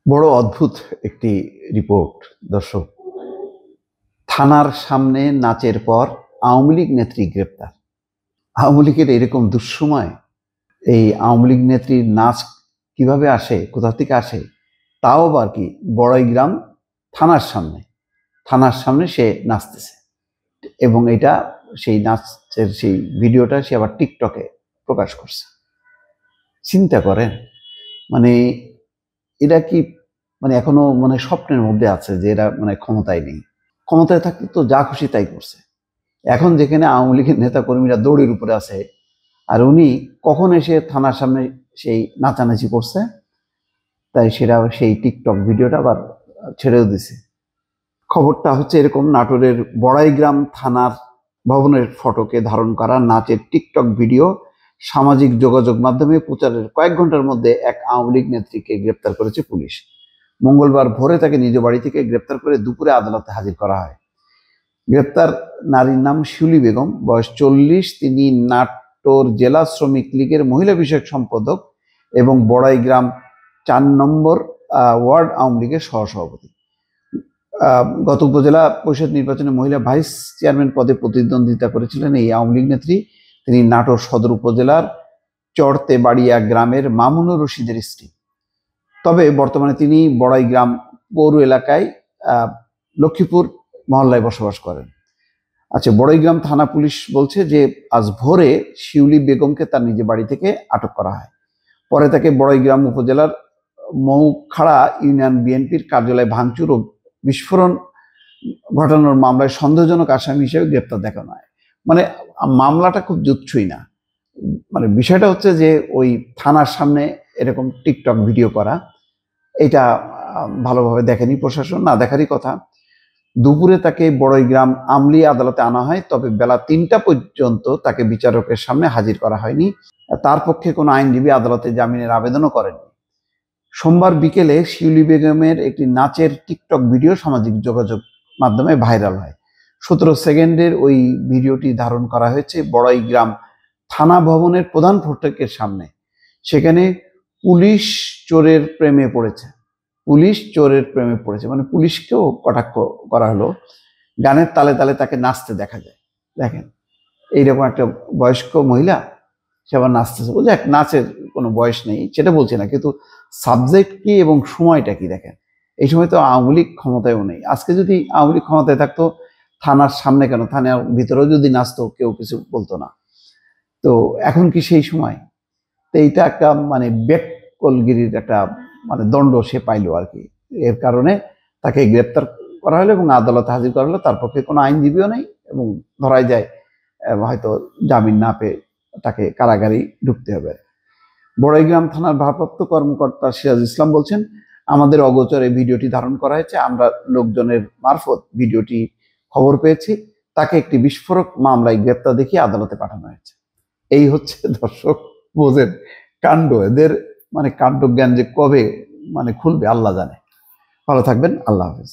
বড় অদ্ভুত একটি রিপোর্ট দর্শক। থানার সামনে নাচের পর আওয়ামী লীগ নেত্রী গ্রেপ্তার। আওয়ামী লীগের এরকম দুঃসময়, এই আওয়ামী লীগ নেত্রীর নাচ কিভাবে আসে, কোথা থেকে আসে, তাও আবার কি বড়াইগ্রাম থানার সামনে সে নাচতেছে, এবং এটা সেই নাচের সেই ভিডিওটা সে আবার টিকটকে প্রকাশ করছে। চিন্তা করেন, মানে এরা কি এখনো স্বপ্নের মধ্যে আছে যে এরা ক্ষমতায় নেই। ক্ষমতায় থাকতে তো যা খুশি তাই করছে। এখন যেখানে আওয়ামী লীগের নেতা কর্মীরা দৌড়ের উপরে আছে, আর উনি কখন এসে থানার সামনে সেই নাচানাচি করছে, তাই সেটা সেই টিকটক ভিডিওটা আবার ছেড়েও দিছে। খবরটা হচ্ছে এরকম: নাটোরের বড়াইগ্রাম থানার ভবনের ফটোকে ধারণ করা নাচের টিকটক ভিডিও সামাজিক যোগাযোগ মাধ্যমে প্রচারের কয়েক ঘন্টার মধ্যে এক আওয়ামী লীগ নেত্রীকে গ্রেপ্তার করেছে পুলিশ। মঙ্গলবার ভোরে তাকে নিজ বাড়ি থেকে গ্রেপ্তার করে দুপুরে আদালতে হাজির করা হয়। গ্রেপ্তার নারীর নাম শিউলি বেগম, বয়স 40। তিনি নাটোর জেলা শ্রমিক লীগের মহিলা বিষয়ক সম্পাদক এবং বড়াইগ্রাম 4 নম্বর ওয়ার্ড আওয়ামী লীগের সহসভাপতি। গত উপজেলা পরিষদ নির্বাচনে মহিলা ভাইস চেয়ারম্যান পদে প্রতিদ্বন্দ্বিতা করেছিলেন এই আওয়ামী লীগ নেত্রী। তিনি নাটোর সদর উপজেলার চরতেবাড়িয়া গ্রামের মামুনুর রশিদের স্ত্রী। তবে বর্তমানে তিনি বড়াইগ্রাম পৌর এলাকায় লক্ষ্মীপুর মহল্লায় বসবাস করেন। আচ্ছা, বড়াইগ্রাম থানা পুলিশ বলছে যে আজ ভোরে শিউলি বেগমকে তার নিজ বাড়ি থেকে আটক করা হয়। পরে তাকে বড়াইগ্রাম উপজেলার মৌখাড়া ইউনিয়ন বিএনপির কার্যালয়ে ভাঙচুর ও বিস্ফোরণ ঘটানোর মামলায় সন্দেহজনক আসামি হিসেবে গ্রেপ্তার দেখানো হয়। মামলাটা খুব জুৎসই না। বিষয়টা হচ্ছে যে ওই থানার সামনে এরকম টিকটক ভিডিও করা, এটা ভালোভাবে দেখেনি প্রশাসন, না দেখারই কথা। দুপুরে তাকে বড়াইগ্রাম আমলি আদালতে আনা হয়, তবে বেলা 3টা পর্যন্ত তাকে বিচারকের সামনে হাজির করা হয়নি। তার পক্ষে কোনো আইনজীবী আদালতে জামিনের আবেদনও করেননি। সোমবার বিকেলে শিউলি বেগমের একটি নাচের টিকটক ভিডিও সামাজিক যোগাযোগ মাধ্যমে ভাইরাল হয়। 17 সেকেন্ডের ওই ভিডিওটি ধারণ করা হয়েছে বড়াইগ্রাম থানা ভবনের প্রধান ফটকের সামনে। সেখানে পুলিশ চোরের প্রেমে পড়েছে, পুলিশকেও কটাক্ষ করা হলো। গানের তালে তালে তাকে নাচতে দেখা যায়। দেখেন, এইরকম একটা বয়স্ক মহিলা, সে আবার নাচতেছে। বলছে এক নাচের কোনো বয়স নেই, সেটা বলছে না, কিন্তু সাবজেক্ট কি এবং সময়টা কি দেখেন। এই সময় তো আওয়ামী লীগ ক্ষমতায়ও নেই। আজকে যদি আওয়ামী লীগ ক্ষমতায় থাকতো, থানার সামনে কেন, থানার ভিতরেও যদি নাচতো কেউ কিছু বলতো না। তো এখন কি সেই সময়? তো এইটা একটা বেকলগিরির একটা দণ্ড সে পাইলো আর কি। এর কারণে তাকে গ্রেপ্তার করা হলো এবং আদালতে হাজির করা হলো। তার পক্ষে কোনো আইনজীবীও নেই এবং ধরাই যায় হয়তো জামিন না পেয়ে তাকে কারাগারেই ঢুকতে হবে। বড়াইগ্রাম থানার ভারপ্রাপ্ত কর্মকর্তা সিরাজ ইসলাম বলছেন, আমাদের অগোচরে ভিডিওটি ধারণ করা হয়েছে। আমরা লোকজনের মারফত ভিডিওটি খবর পেয়েছি। তাকে একটি বিস্ফোরক মামলায় গ্রেপ্তার দেখিয়ে আদালতে পাঠানো হয়েছে। এই হচ্ছে দর্শক, বোঝেন কাণ্ড। এদের কাণ্ড জ্ঞান যে কবে খুলবে আল্লাহ জানে। ভালো থাকবেন, আল্লাহ হাফেজ।